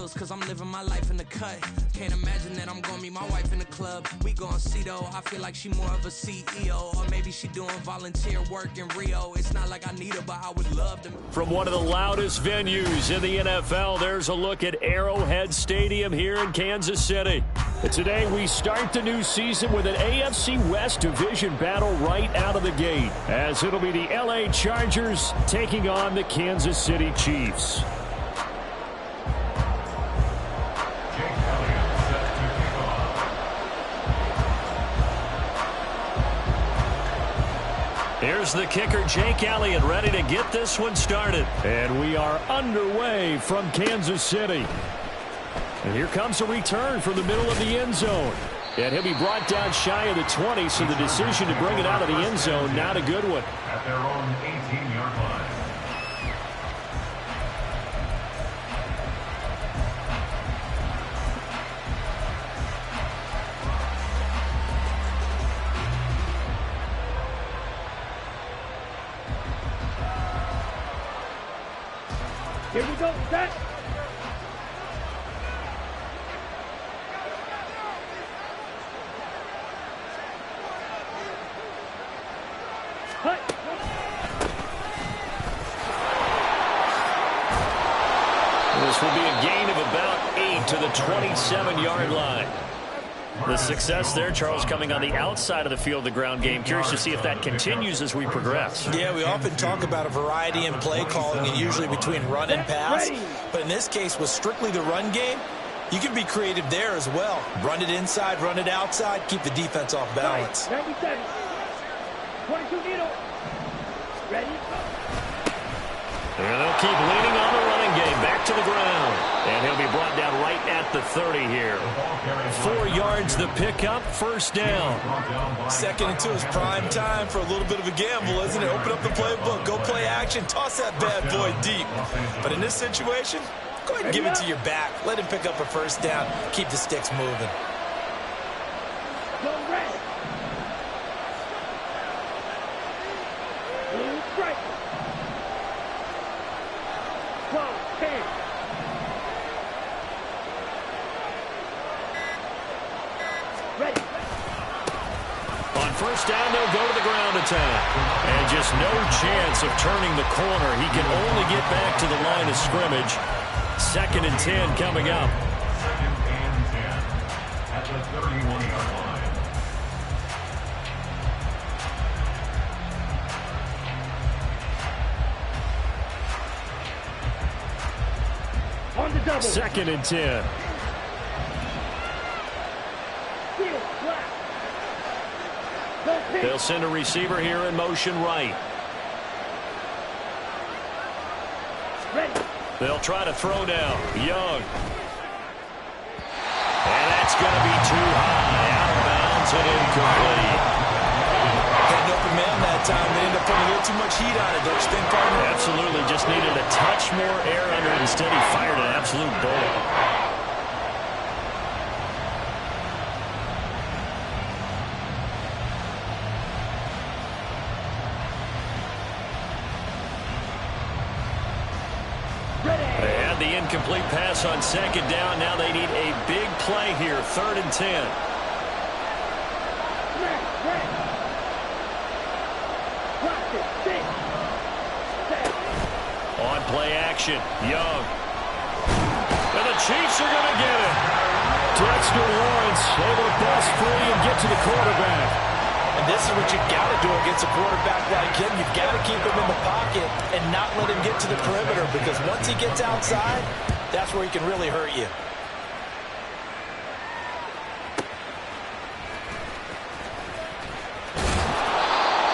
bills, cause I'm living my life in the cut. Can't imagine that I'm gonna meet my wife in the club. We gon' see though, I feel like she more of a CEO. Or maybe she doing volunteer work in Rio. It's not like I need her, but I would love to. From one of the loudest venues in the NFL, there's a look at Arrowhead Stadium here in Kansas City. And today we start the new season with an AFC West division battle right out of the gate, as it'll be the LA Chargers taking on the Kansas City Chiefs. Here's the kicker, Jake Elliott, ready to get this one started. And we are underway from Kansas City. And here comes a return from the middle of the end zone. And he'll be brought down shy of the 20, so the decision to bring it out of the end zone, not a good one. At their own 18-yard line. Here we go, set. This will be a gain of about 8 to the 27-yard line. The success there, Charles, coming on the outside of the field, the ground game. Curious to see if that continues as we progress. Yeah, we often talk about a variety in play calling and usually between run and pass. But in this case, with strictly the run game, you can be creative there as well. Run it inside, run it outside, keep the defense off balance. 97. 22 needle. Ready? And they'll keep leaning on the running game. Back to the ground. And he'll be brought down right at the 30 here. 4 yards the pickup, first down. 2nd and 2 is prime time for a little bit of a gamble, isn't it? Open up the playbook, go play action, toss that bad boy deep. But in this situation, go ahead and give it to your back. Let him pick up a first down. Keep the sticks moving. Go red. Blue strike. 12, 10. Ready. On first down, they'll go to the ground attack. And just no chance of turning the corner. He can only get back to the line of scrimmage. 2nd and 10 coming up. 2nd and 10 at the 31-yard line. On the double. 2nd and 10. Heel, flat. No pitch. They'll send a receiver here in motion right. Ready. They'll try to throw now. Young. And that's going to be too high. Out of bounds and incomplete. Had an open man that time. They ended up putting a little too much heat on it, don't you think, partner? Absolutely. Just needed a touch more air under it. Instead, he fired an absolute bullet. They had the incomplete pass on 2nd down. Now they need a big play here. 3rd and 10. On play action, Young. And the Chiefs are going to get it. Dexter Lawrence able to bust free and get to the quarterback. And this is what you got to do against a quarterback like him. You've got to keep him in the pocket and not let him get to the perimeter, because once he gets outside, that's where he can really hurt you.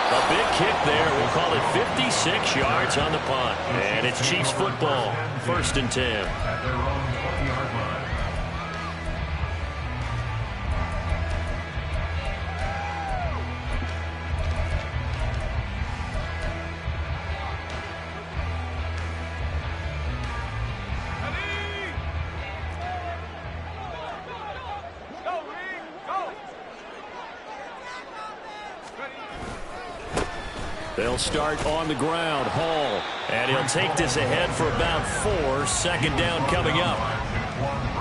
A big kick there. We'll call it 56 yards on the punt. And it's Chiefs football. 1st and 10. At their own 20-yard line. They'll start on the ground. Hall. And he'll take this ahead for about 4. 2nd down coming up.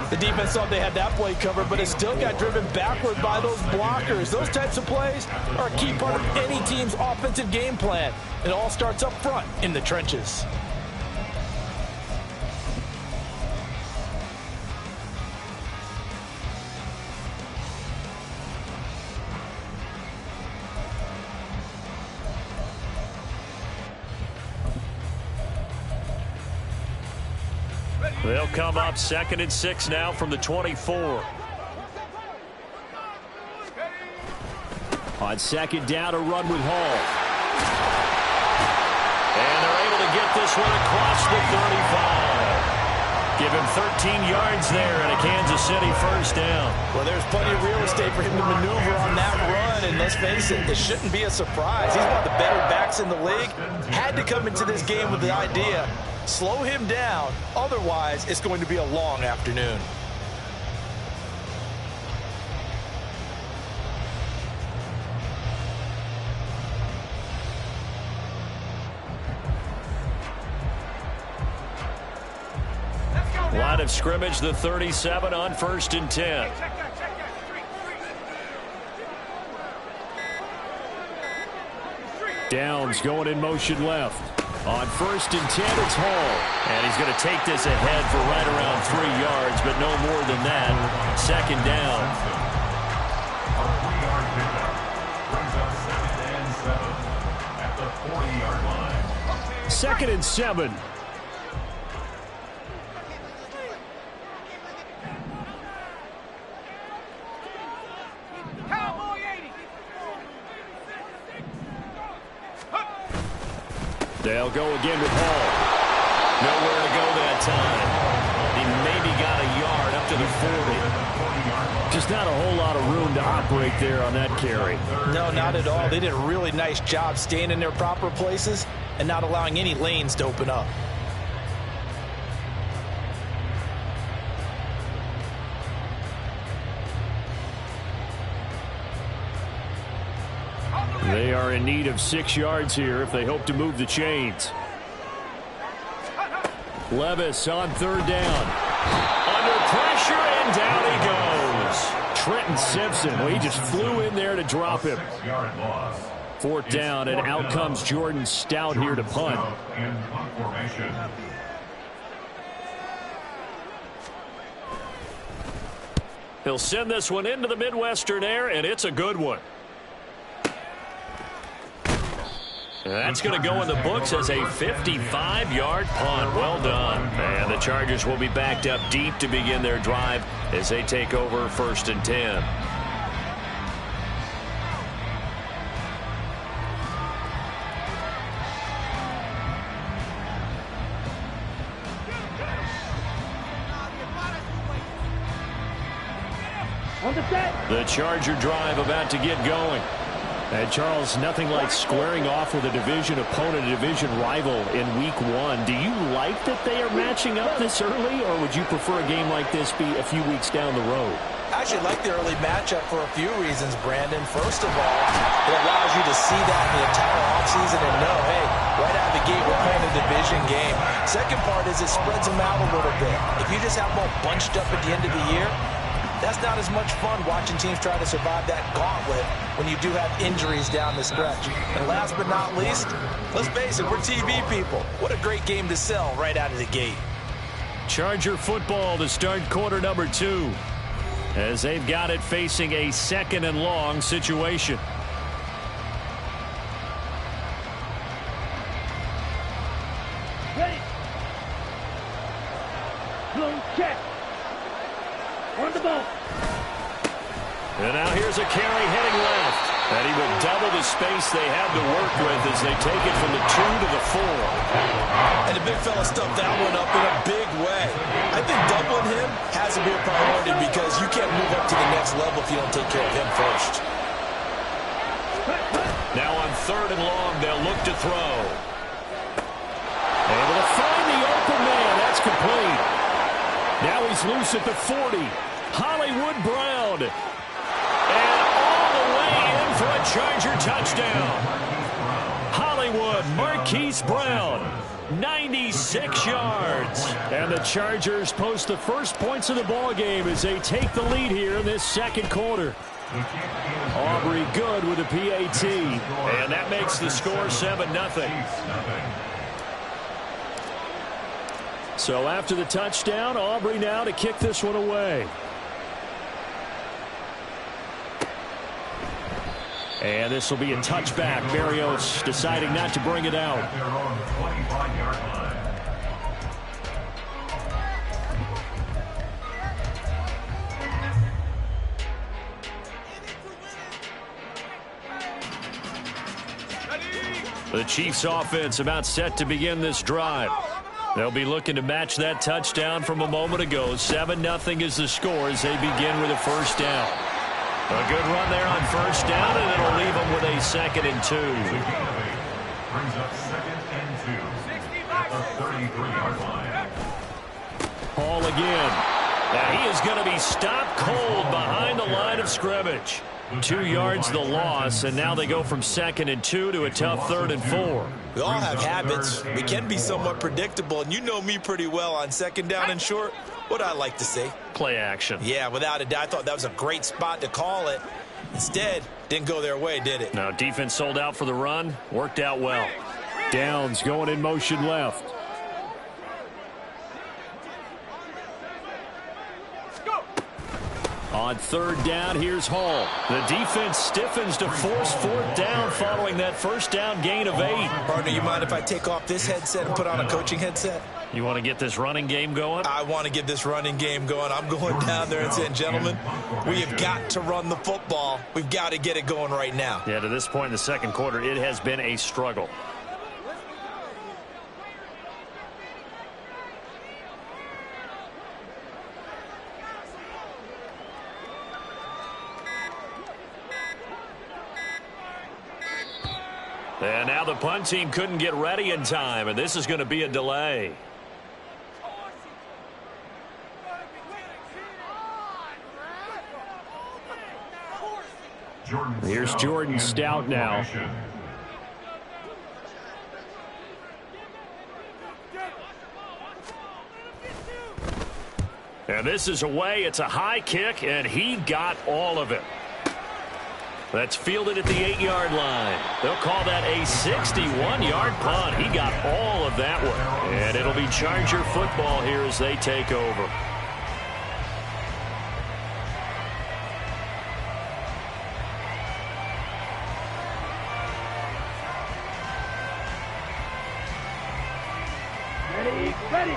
The defense thought they had that play covered, but it still got driven backward by those blockers. Those types of plays are a key part of any team's offensive game plan. It all starts up front in the trenches. They'll come up 2nd and 6 now from the 24. On 2nd down, a run with Hall. And they're able to get this one across the 35. Give him 13 yards there and a Kansas City first down. Well, there's plenty of real estate for him to maneuver on that run, and let's face it, this shouldn't be a surprise. He's one of the better backs in the league. Had to come into this game with the idea, slow him down, otherwise it's going to be a long afternoon. Line of scrimmage, the 37 on 1st and 10. Downs going in motion left. On 1st and 10, it's Hall. And he's going to take this ahead for right around 3 yards, but no more than that. 2nd down. A 3-yard pickup brings up 2nd and 7 at the 40-yard line. 2nd and 7. They'll go again with Hall. Nowhere to go that time. He maybe got a yard up to the 40. Just not a whole lot of room to operate there on that carry. No, not at all. They did a really nice job staying in their proper places and not allowing any lanes to open up. They are in need of 6 yards here if they hope to move the chains. Levis on 3rd down. Under pressure, and down he goes. Trenton Simpson, well, he just flew in there to drop him. 6-yard loss. 4th down, and out comes Jordan Stout here to punt. In punt formation. He'll send this one into the Midwestern air, and it's a good one. That's going to go in the books as a 55-yard punt. Well done. And the Chargers will be backed up deep to begin their drive as they take over 1st and 10. On the set. The Charger drive about to get going. And Charles, nothing like squaring off with a division opponent, a division rival in week 1. Do you like that they are matching up this early, or would you prefer a game like this be a few weeks down the road? I actually like the early matchup for a few reasons, Brandon. First of all, it allows you to see that in the entire offseason and know, hey, right out of the gate, we're playing a division game. Second part is it spreads them out a little bit. If you just have them all bunched up at the end of the year, that's not as much fun watching teams try to survive that gauntlet when you do have injuries down the stretch. And last but not least, let's face it, we're TV people. What a great game to sell right out of the gate. Charger football to start quarter number 2 as they've got it facing a 2nd and long situation. Ready. Blown check. On the ball. And now here's a carry heading left. And he will double the space they have to work with as they take it from the 2 to the 4. And the big fella stuffed that one up in a big way. I think doubling him has to be a priority because you can't move up to the next level if you don't take care of him first. Now on 3rd and long, they'll look to throw. Able to find the open man. That's complete. Now he's loose at the 40. Hollywood Brown. And all the way in for a Charger touchdown. Hollywood Marquise Brown. 96 yards. And the Chargers post the first points of the ball game as they take the lead here in this second quarter. Aubrey good with a PAT. And that makes the score 7-0. So after the touchdown, Aubrey now to kick this one away. And this will be a touchback. Berrios deciding not to bring it out. The Chiefs offense about set to begin this drive. They'll be looking to match that touchdown from a moment ago. 7-0 is the score as they begin with a first down. A good run there on first down, and it'll leave them with a 2nd and 2. Brings up 2nd and 2 at the 33-yard line. Hall again. Now he is going to be stopped cold behind the line of scrimmage. 2 yards the loss, and now they go from 2nd and 2 to a tough 3rd and 4. We all have habits. We can be somewhat predictable, and you know me pretty well on 2nd down and short. What I like to say? Play action. Yeah, without a doubt. I thought that was a great spot to call it. Instead, didn't go their way, did it? No, defense sold out for the run. Worked out well. Downs going in motion left. On 3rd down, here's Hall. The defense stiffens to force 4th down following that first down gain of 8. Partner, you mind if I take off this headset and put on a coaching headset? You want to get this running game going? I want to get this running game going. I'm going down there and saying, gentlemen, we have got to run the football. We've got to get it going right now. Yeah, to this point in the second quarter, it has been a struggle. And now the punt team couldn't get ready in time, and this is going to be a delay. Here's Jordan Stout now. And this is away. It's a high kick, and he got all of it. That's fielded at the 8-yard line. They'll call that a 61-yard punt. He got all of that one. And it'll be Charger football here as they take over. Ready.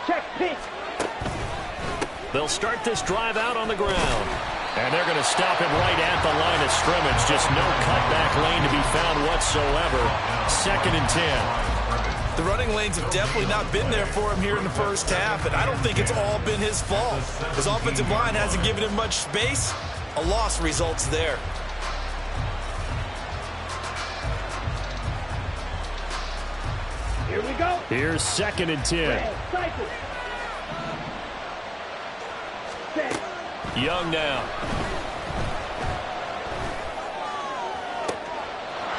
Check pitch. They'll start this drive out on the ground. And they're going to stop him right at the line of scrimmage. Just no cutback lane to be found whatsoever. 2nd and 10. The running lanes have definitely not been there for him here in the first half, and I don't think it's all been his fault. His offensive line hasn't given him much space. A loss results there. Here we go. Here's 2nd and 10. Cycle. Set. Young now.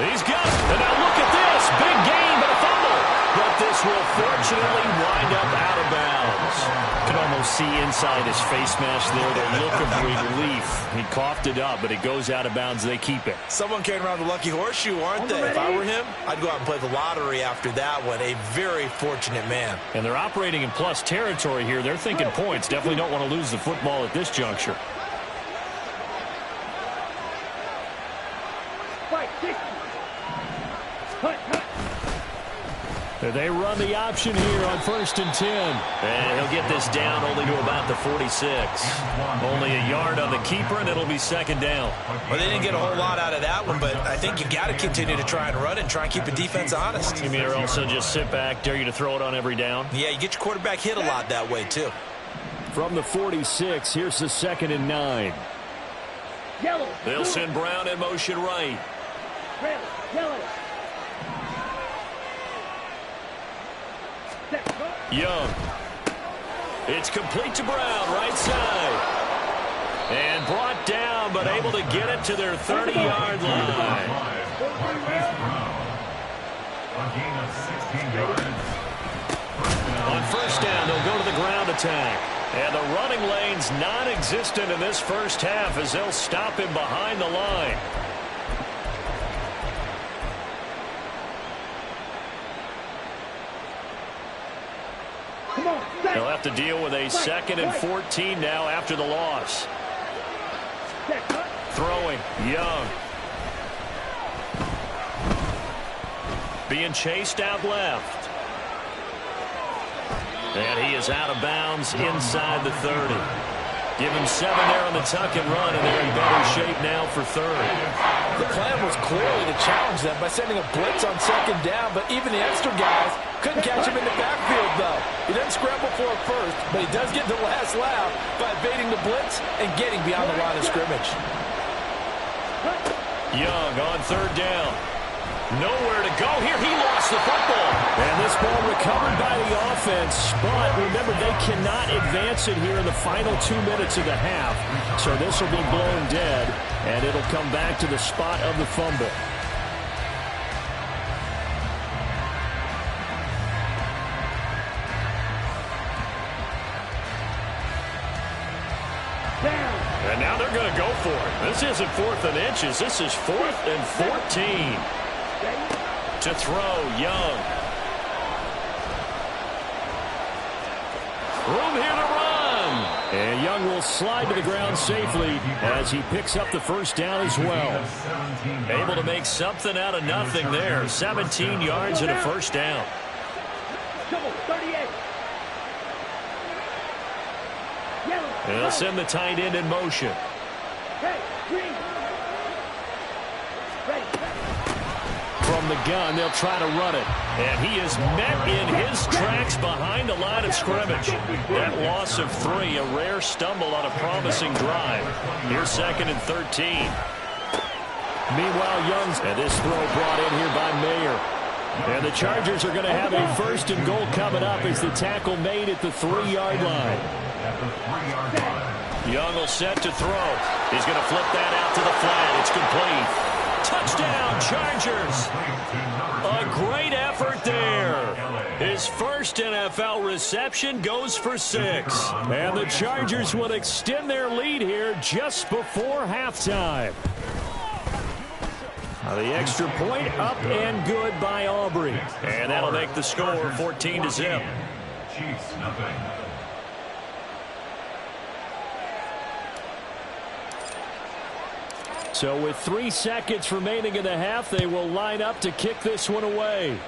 He's got it. And now look at this. Big gain, but a fumble. But this will fortunately wind up out of bounds. You can almost see inside his face mask there the look of relief. He coughed it up, but it goes out of bounds. They keep it. Someone carrying around the lucky horseshoe, aren't they? If I were him, I'd go out and play the lottery after that one. A very fortunate man. And they're operating in plus territory here. They're thinking points. Definitely don't want to lose the football at this juncture. Fight 60. Cut. They run the option here on 1st and 10. And he'll get this down only to about the 46. Only a yard on the keeper, and it'll be 2nd down. Well, they didn't get a whole lot out of that one, but I think you got to continue to try and run and try and keep the defense honest. You mean or also just sit back, dare you to throw it on every down? Yeah, you get your quarterback hit a lot that way, too. From the 46, here's the 2nd and 9. Yellow. They'll send Brown in motion right. Red. Yellow. Set. Go. Young. It's complete to Brown, right side. And brought down, but able to get it to their 30-yard line. A gain of 16 yards. On first down, they'll go to the ground attack. And the running lane's non-existent in this first half as they'll stop him behind the line. They'll have to deal with a 2nd and 14 now after the loss. Throwing, Young. Being chased out left. And he is out of bounds inside the 30. Give him 7 there on the tuck and run, and they're in better shape now for 3rd. The plan was clearly to challenge them by sending a blitz on 2nd down, but even the extra guys couldn't catch him in the backfield, though. He doesn't scramble for a first, but he does get the last laugh by evading the blitz and getting beyond the line of scrimmage. Young on 3rd down. Nowhere to go here. He lost the football. And this ball recovered by the offense. But remember, they cannot advance it here in the final 2 minutes of the half. So this will be blown dead, and it'll come back to the spot of the fumble. And now they're going to go for it. This isn't 4th and inches. This is 4th and 14. To throw, Young. Room here to run. And Young will slide to the ground safely as he picks up the first down as well. Able to make something out of nothing there. 17 yards and a first down. And they'll send the tight end in motion. From the gun, they'll try to run it. And he is met in his tracks behind the line of scrimmage. That loss of 3, a rare stumble on a promising drive. Here's 2nd and 13. Meanwhile, Young's, and this throw brought in here by Mayer. And the Chargers are going to have a 1st and goal coming up as the tackle made at the 3-yard line. Young will set to throw. He's going to flip that out to the flat. It's complete. Touchdown, Chargers. A great effort there. His first NFL reception goes for 6. And the Chargers will extend their lead here just before halftime. The extra point up and good by Aubrey. And that'll make the score 14-0. Chiefs, nothing. So with 3 seconds remaining in the half, they will line up to kick this one away.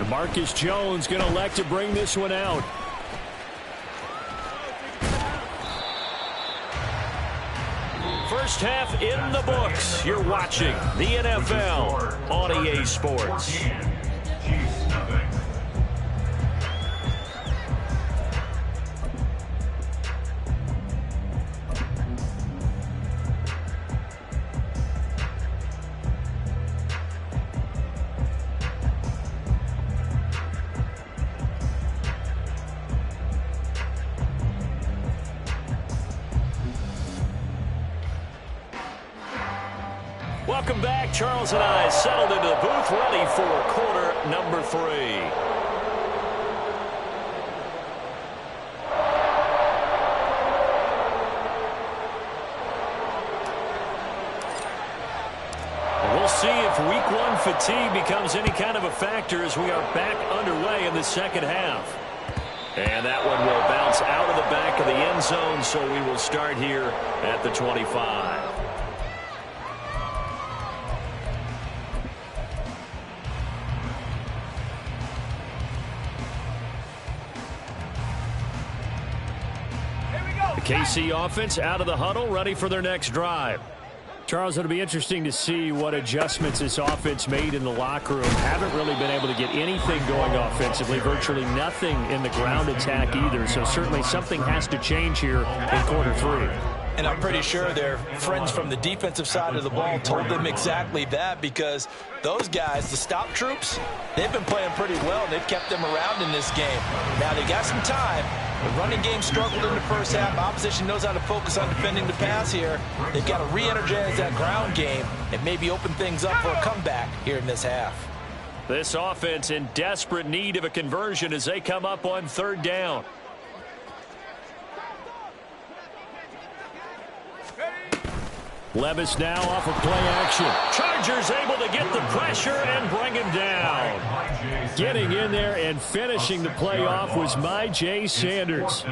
Marcus Jones going to elect to bring this one out. First half in the books. You're watching the NFL on EA Sports. Chiefs, nothing. Welcome back. Charles and I settled into the booth, ready for quarter number 3. We'll see if week 1 fatigue becomes any kind of a factor as we are back underway in the second half. And that one will bounce out of the back of the end zone, so we will start here at the 25. KC offense out of the huddle, ready for their next drive. Charles, it'll be interesting to see what adjustments this offense made in the locker room. Haven't really been able to get anything going offensively, virtually nothing in the ground attack either. So certainly something has to change here in quarter 3. And I'm pretty sure their friends from the defensive side of the ball told them exactly that, because those guys, the stop troops, they've been playing pretty well. They've kept them around in this game. Now they got some time, The running game struggled in the first half. Opposition knows how to focus on defending the pass here. They've got to re-energize that ground game and maybe open things up for a comeback here in this half. This offense in desperate need of a conversion as they come up on 3rd down. Levis now off of play action. Chargers able to get the pressure and bring him down. Getting in there and finishing the play off was Myjai Sanders.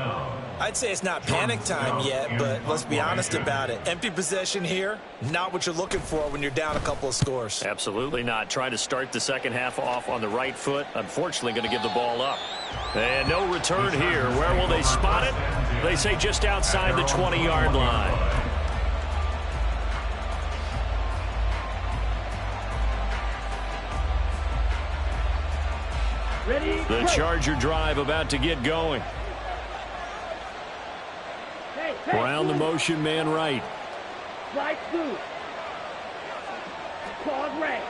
I'd say it's not panic time yet, but let's be honest about it. Empty possession here, not what you're looking for when you're down a couple of scores. Absolutely not. Trying to start the second half off on the right foot. Unfortunately, going to give the ball up. And no return here. Where will they spot it? They say just outside the 20-yard line. The Charger drive about to get going. Brown the motion man right. Right through. Pause right.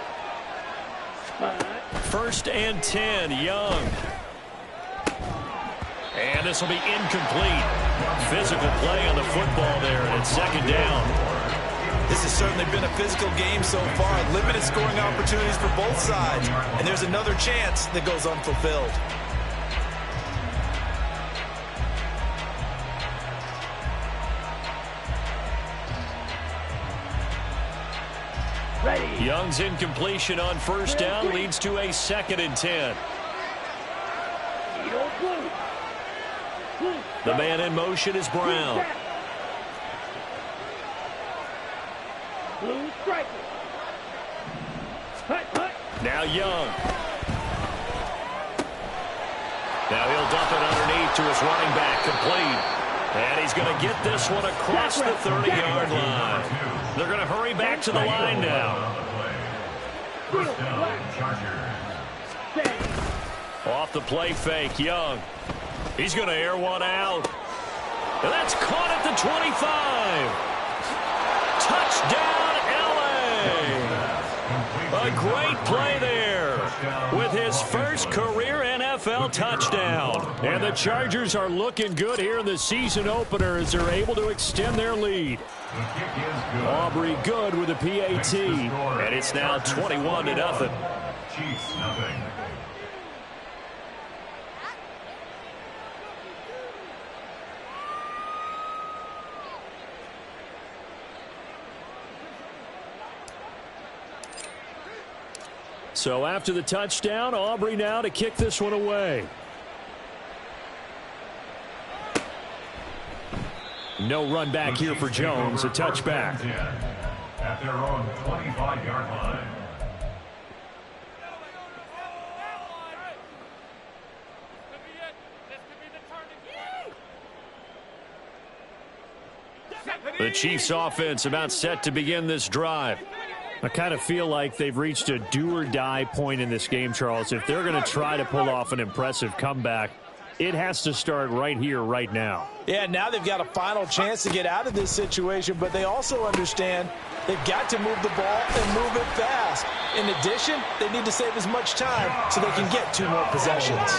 1st and 10, Young. And this will be incomplete. Physical play on the football there, and it's 2nd down. This has certainly been a physical game so far. Limited scoring opportunities for both sides. And there's another chance that goes unfulfilled. Ready. Young's incompletion on 1st down leads to a 2nd and 10. The man in motion is Brown. Blue striker. Now Young. Now he'll dump it underneath to his running back, complete. And he's going to get this one across the 30-yard line. They're going to hurry back to the line now. Off the play fake, Young. He's going to air one out. And that's caught at the 25. Touchdown, L.A. A great play there with his first career NFL touchdown. And the Chargers are looking good here in the season opener as they're able to extend their lead. Aubrey good with a PAT. And it's now 21-0. Chiefs nothing. So after the touchdown, Aubrey now to kick this one away. No run back here for Jones. A touchback. At their own 25-yard line. The Chiefs offense about set to begin this drive. I kind of feel like they've reached a do-or-die point in this game, Charles. If they're going to try to pull off an impressive comeback, it has to start right here, right now. Yeah, now they've got a final chance to get out of this situation, but they also understand they've got to move the ball and move it fast. In addition, they need to save as much time so they can get 2 more possessions.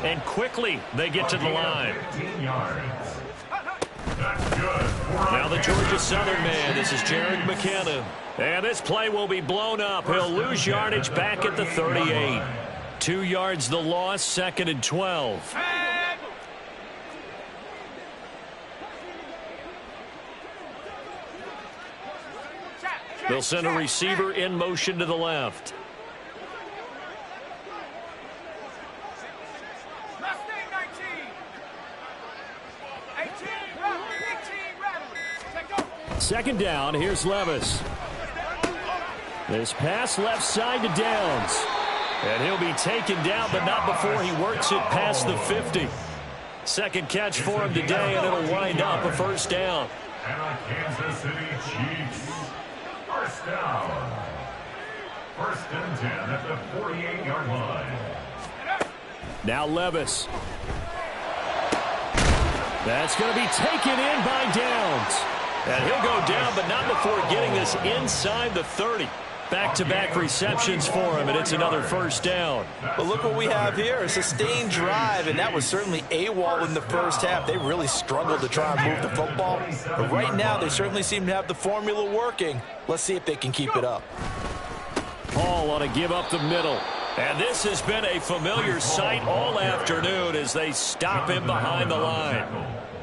And quickly, they get to the line. 15 yards. That's good. Now the Georgia Southern man, this is Jerick McKinnon. And this play will be blown up. He'll lose yardage back at the 38. 2 yards the loss, 2nd and 12. They'll send a receiver in motion to the left. Second down, here's Levis. This pass left side to Downs. And he'll be taken down, but not before he works it past the 50. Second catch for him today, and it'll wind up a 1st down. And the Kansas City Chiefs. 1st down. 1st and 10 at the 48-yard line. Now Levis. That's going to be taken in by Downs. And he'll go down, but not before getting this inside the 30. Back-to-back receptions for him, and it's another first down. But look what we have here, a sustained drive, and that was certainly AWOL in the first half. They really struggled to try and move the football. But right now, they certainly seem to have the formula working. Let's see if they can keep it up. Paul on a give up the middle. And this has been a familiar sight all afternoon as they stop him behind the line.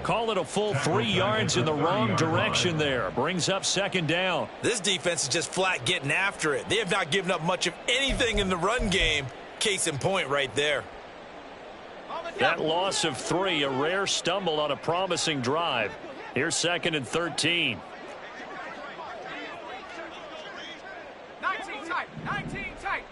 Call it a full 3 yards in the wrong direction there. Brings up second down. This defense is just flat getting after it. They have not given up much of anything in the run game. Case in point right there. That loss of 3, a rare stumble on a promising drive. Here's 2nd and 13. 19 tight. 19 tight.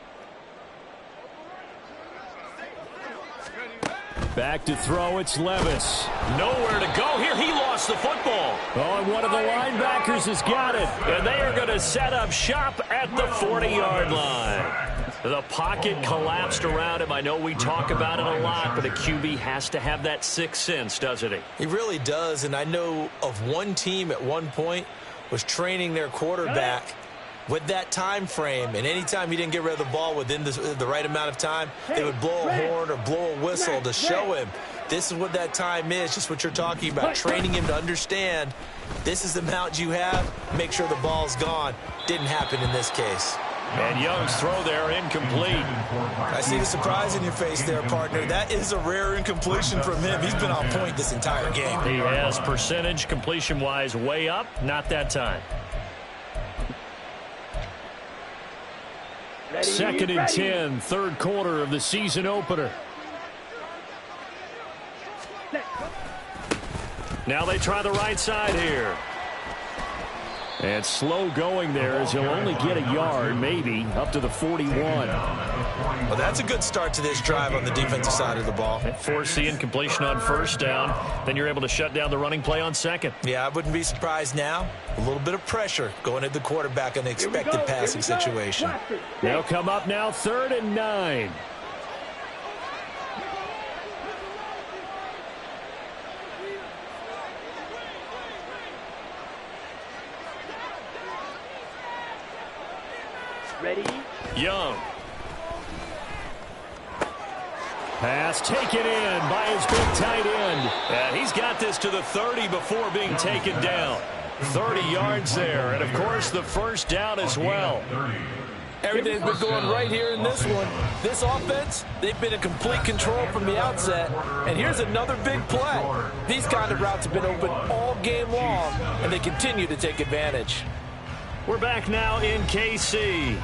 Back to throw, it's Levis. Nowhere to go here. He lost the football. Oh, and one of the linebackers has got it. And they are going to set up shop at the 40-yard line. The pocket collapsed around him. I know we talk about it a lot, but a QB has to have that sixth sense, doesn't he? He really does, and I know of one team at one point was training their quarterback with that time frame, and anytime he didn't get rid of the ball within the right amount of time, they would blow a horn or blow a whistle to show him this is what that time is, just what you're talking about, training him to understand this is the amount you have, make sure the ball's gone. Didn't happen in this case. And Young's throw there incomplete. I see the surprise in your face there, partner. That is a rare incompletion from him. He's been on point this entire game. He has percentage completion-wise way up, not that time. 2nd and 10, third quarter of the season opener. Now they try the right side here. And slow going there as he'll only get a yard, maybe, up to the 41. Well, that's a good start to this drive on the defensive side of the ball. Force the incompletion on first down. Then you're able to shut down the running play on second. Yeah, I wouldn't be surprised now. A little bit of pressure going at the quarterback in an expected passing situation. They'll come up now 3rd and 9. Ready? Young. Pass taken in by his big tight end. And he's got this to the 30 before being taken down. 30 yards there. And, of course, the first down as well. Everything's been going right here in this one. This offense, they've been in complete control from the outset. And here's another big play. These kind of routes have been open all game long, and they continue to take advantage. We're back now in KC.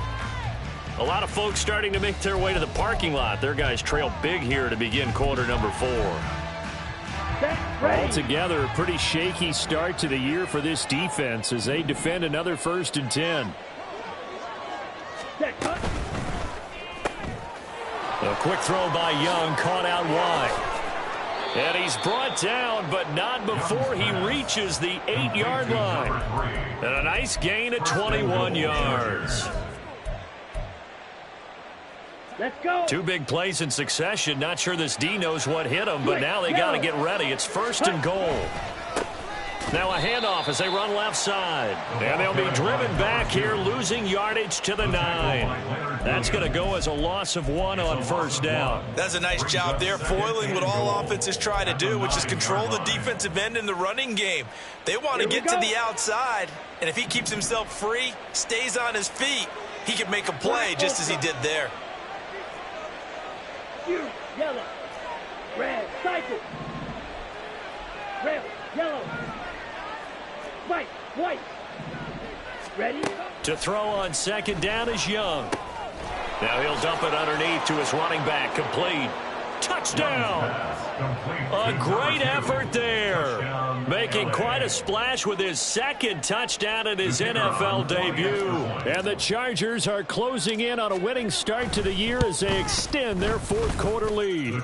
A lot of folks starting to make their way to the parking lot. Their guys trail big here to begin quarter number 4. Altogether, a pretty shaky start to the year for this defense as they defend another 1st and 10. A quick throw by Young, caught out wide. And he's brought down, but not before he reaches the 8-yard line. And a nice gain of 21 yards. Let's go. 2 big plays in succession. Not sure this D knows what hit him, but now they got to get ready. It's 1st and goal. Now a handoff as they run left side. And they'll be driven back here, losing yardage to the 9. That's going to go as a loss of 1 on first down. That's a nice job there, foiling what all offenses try to do, which is control the defensive end in the running game. They want to get to the outside, and if he keeps himself free, stays on his feet, he can make a play just as he did there. Yellow. Red. Cycle. Red. Yellow. White. White. Ready? To throw on 2nd down is Young. Now he'll dump it underneath to his running back. Complete. Touchdown. A great effort there. Making quite a splash with his 2nd touchdown in his NFL debut. And the Chargers are closing in on a winning start to the year as they extend their 4th quarter lead.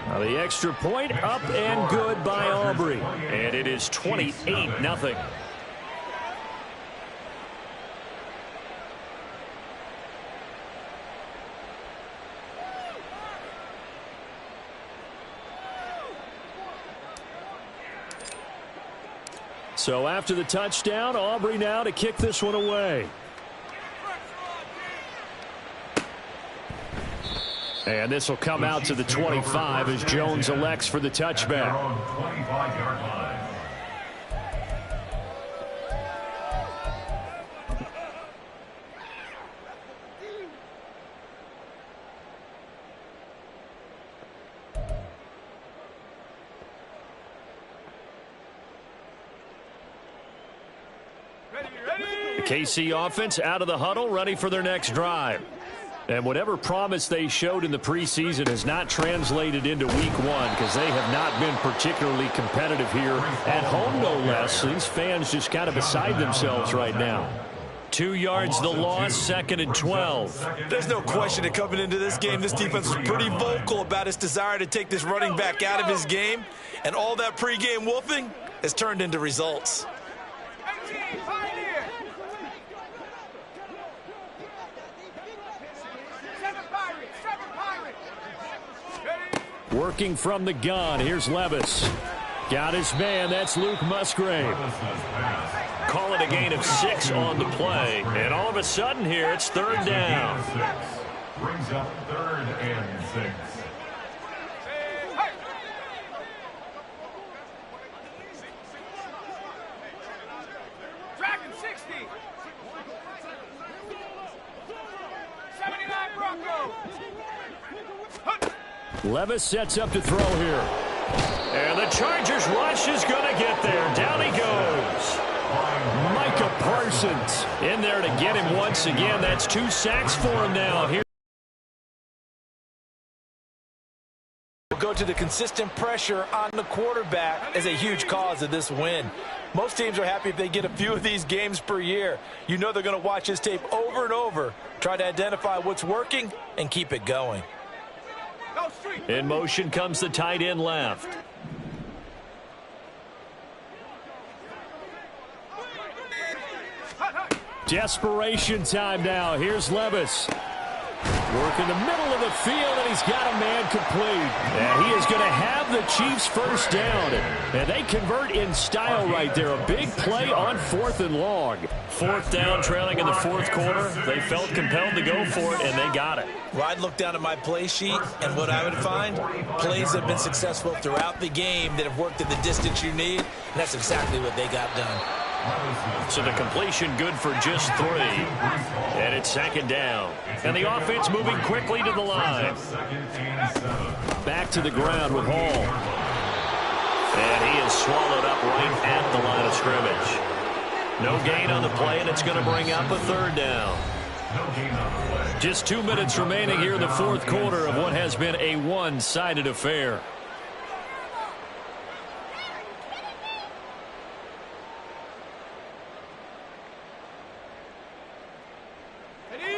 Now the extra point up and good by Aubrey. And it is 28-0. So after the touchdown, Aubrey now to kick this one away. And this will come out to the 25 as Jones elects for the touchback. 25-yard line. The KC offense out of the huddle, ready for their next drive. And whatever promise they showed in the preseason has not translated into week one because they have not been particularly competitive here at home, no less. These fans just kind of beside themselves right now. 2 yards the loss, 2nd and 12. There's no question that coming into this game, this defense was pretty vocal about its desire to take this running back out of his game. And all that pregame wolfing has turned into results. Working from the gun, here's Levis. Got his man, that's Luke Musgrave. Call it a gain of 6 on the play. And all of a sudden here, it's 3rd down. Brings up 3rd and 6. Dragon 60. 79 Bronco. Levis sets up to throw here. And the Chargers rush is going to get there. Down he goes. Micah Parsons in there to get him once again. That's 2 sacks for him now. Here. Go to the consistent pressure on the quarterback as a huge cause of this win. Most teams are happy if they get a few of these games per year. You know they're going to watch this tape over and over, try to identify what's working, and keep it going. In motion comes the tight end left. Desperation time now. Here's Levis. Work in the middle of the field, and he's got a man complete. And he is going to have the Chiefs first down. And they convert in style right there. A big play on 4th and long. 4th down, trailing in the 4th quarter. They felt compelled to go for it, and they got it. Well, I'd look down at my play sheet, and what I would find, plays have been successful throughout the game that have worked at the distance you need, and that's exactly what they got done. So the completion good for just 3. And it's 2nd down. And the offense moving quickly to the line. Back to the ground with Hall. And he is swallowed up right at the line of scrimmage. No gain on the play, and it's going to bring up a 3rd down. Just 2 minutes remaining here in the 4th quarter of what has been a one-sided affair.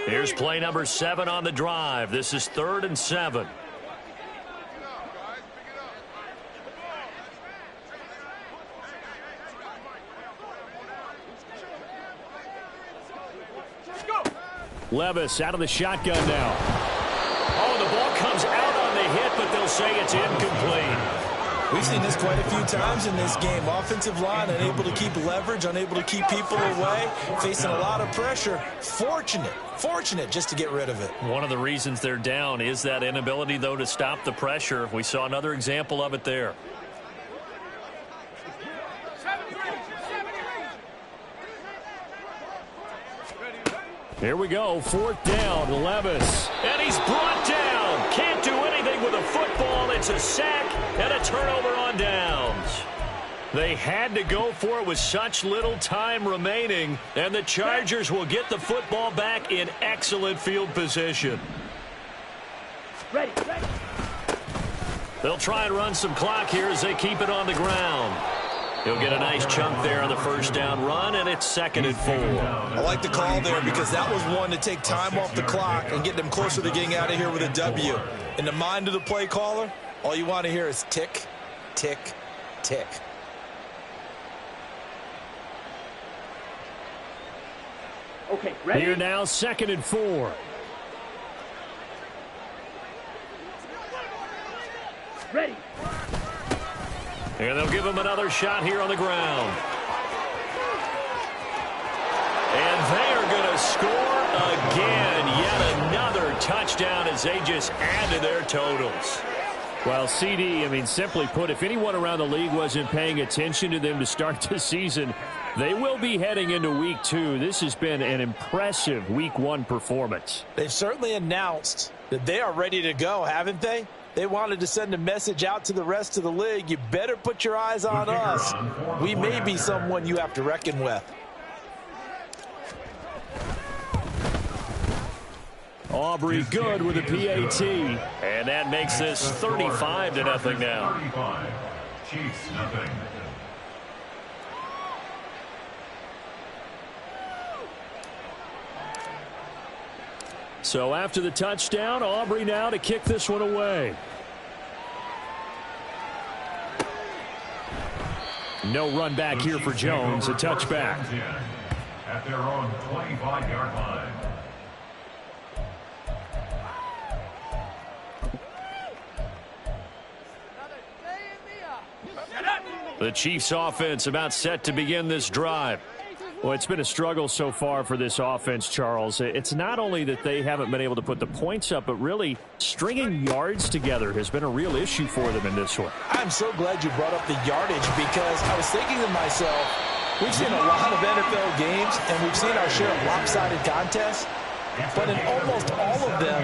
Here's play number 7 on the drive. This is 3rd and 7. Levis out of the shotgun now. Oh, the ball comes out on the hit, but they'll say it's incomplete. We've seen this quite a few times in this game. Offensive line unable to keep leverage, unable to keep people away, facing a lot of pressure. Fortunate just to get rid of it. One of the reasons they're down is that inability, though, to stop the pressure. We saw another example of it there. Here we go, 4th down, Levis. And he's brought down. Can't do anything with a football. It's a sack and a turnover on downs. They had to go for it with such little time remaining, and the Chargers will get the football back in excellent field position. Ready. They'll try and run some clock here as they keep it on the ground. He'll get a nice chunk there on the 1st down run, and it's 2nd and 4. I like the call there because that was one to take time off the clock and get them closer to getting out of here with a W. In the mind of the play caller, all you want to hear is tick, tick, tick. Okay, ready? Here now, 2nd and 4. Ready. And they'll give him another shot here on the ground. And they are going to score again. Yet another touchdown as they just add to their totals. Well, CD, I mean, simply put, if anyone around the league wasn't paying attention to them to start the season, they will be heading into Week 2. This has been an impressive Week 1 performance. They've certainly announced that they are ready to go, haven't they? They wanted to send a message out to the rest of the league. You better put your eyes on us. We may be someone you have to reckon with. Aubrey good with a PAT. And that makes this 35-0 now. 35. Chiefs nothing. So after the touchdown, Aubrey now to kick this one away. No run back here for Jones. A touchback. At their own 25-yard line. The Chiefs offense about set to begin this drive. Well, it's been a struggle so far for this offense, Charles. It's not only that they haven't been able to put the points up, but really stringing yards together has been a real issue for them in this one. I'm so glad you brought up the yardage because I was thinking to myself, we've seen a lot of NFL games and we've seen our share of lopsided contests, but in almost all of them,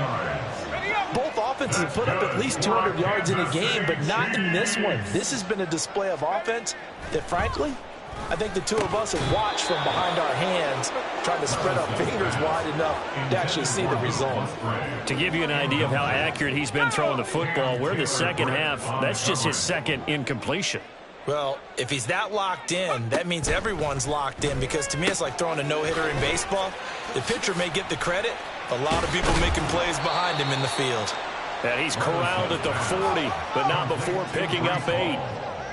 both offenses have put up at least 200 yards in a game, but not in this one. This has been a display of offense that, frankly, I think the two of us have watched from behind our hands, trying to spread our fingers wide enough to actually see the result. To give you an idea of how accurate he's been throwing the football, we're in the second half. That's just his second incompletion. Well, if he's that locked in, that means everyone's locked in, because to me it's like throwing a no-hitter in baseball. The pitcher may get the credit. A lot of people making plays behind him in the field. And he's corralled at the 40, but not before picking up 8.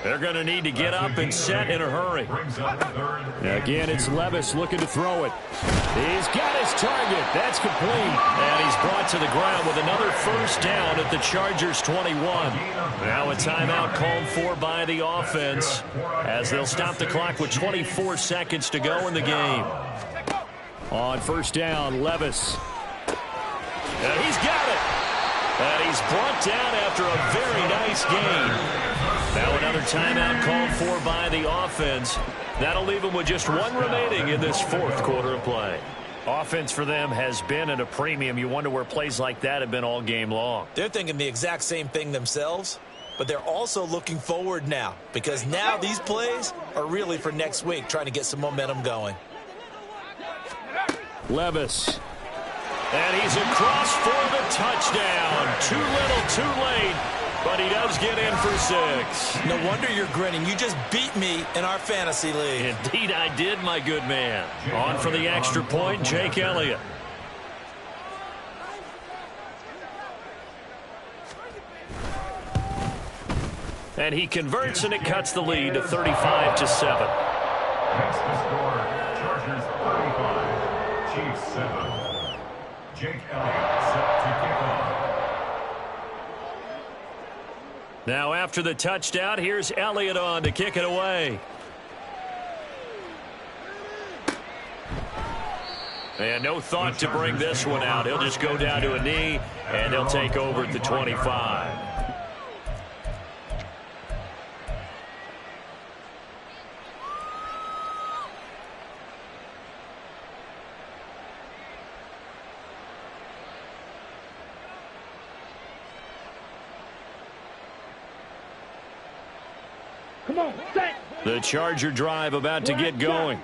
They're going to need to get up and set in a hurry. Again, it's Levis looking to throw it. He's got his target. That's complete. And he's brought to the ground with another first down at the Chargers 21. Now a timeout called for by the offense as they'll stop the clock with 24 seconds to go in the game. On first down, Levis. And he's got it. And he's brought down after a very nice gain. Now another timeout called for by the offense. That'll leave them with just one remaining in this fourth quarter of play. Offense for them has been at a premium. You wonder where plays like that have been all game long. They're thinking the exact same thing themselves, but they're also looking forward now, because now these plays are really for next week, trying to get some momentum going. Levis. And he's across for the touchdown. Too little, too late. But he does get in for 6. No wonder you're grinning. You just beat me in our fantasy league. Indeed I did, my good man. On for the extra point, Jake Elliott. And he converts, and it cuts the lead to 35-7. That's the score. Chargers 35, Chiefs 7. Jake Elliott set to kick off. Now after the touchdown, here's Elliott on to kick it away. And no thought to bring this one out. He'll just go down to a knee, and they'll take over at the 25. The Charger drive about to get going.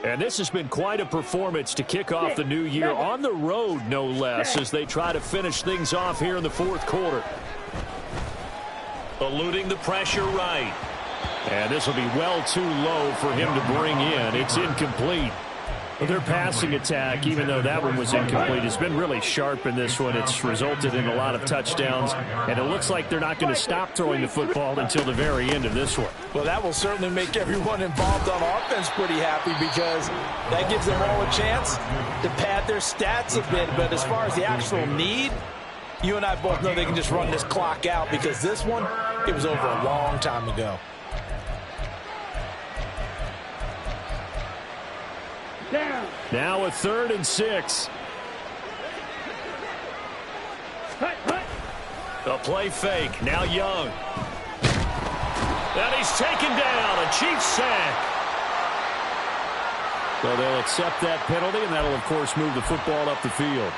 And this has been quite a performance to kick off the new year on the road, no less, as they try to finish things off here in the fourth quarter. Eluding the pressure right. And this will be well too low for him to bring in. It's incomplete. But their passing attack, even though that one was incomplete, has been really sharp in this one. It's resulted in a lot of touchdowns, and it looks like they're not going to stop throwing the football until the very end of this one. Well, that will certainly make everyone involved on offense pretty happy, because that gives them all a chance to pad their stats a bit. But as far as the actual need, you and I both know they can just run this clock out, because this one, it was over a long time ago. Now a 3rd and 6. The play fake. Now Young. And he's taken down. A Chiefs sack. So they'll accept that penalty, and that'll, of course, move the football up the field.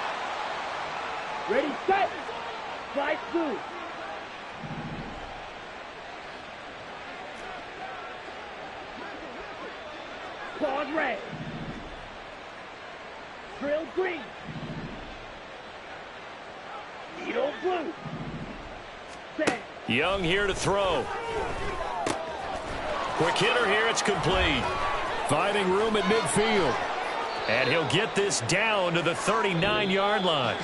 Ready, set. Slide through. Pause red. Drill green. Needle blue. Set. Young here to throw. Quick hitter here. It's complete. Finding room at midfield. And he'll get this down to the 39-yard line.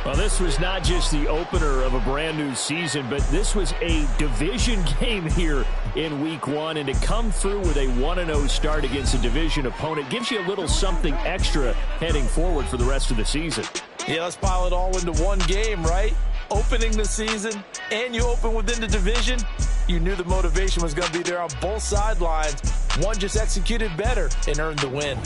Well, this was not just the opener of a brand-new season, but this was a division game here in Week 1. And to come through with a 1-0 start against a division opponent gives you a little something extra heading forward for the rest of the season. Yeah, let's pile it all into one game, right? Opening the season, and you open within the division. You knew the motivation was going to be there on both sidelines. One just executed better and earned the win.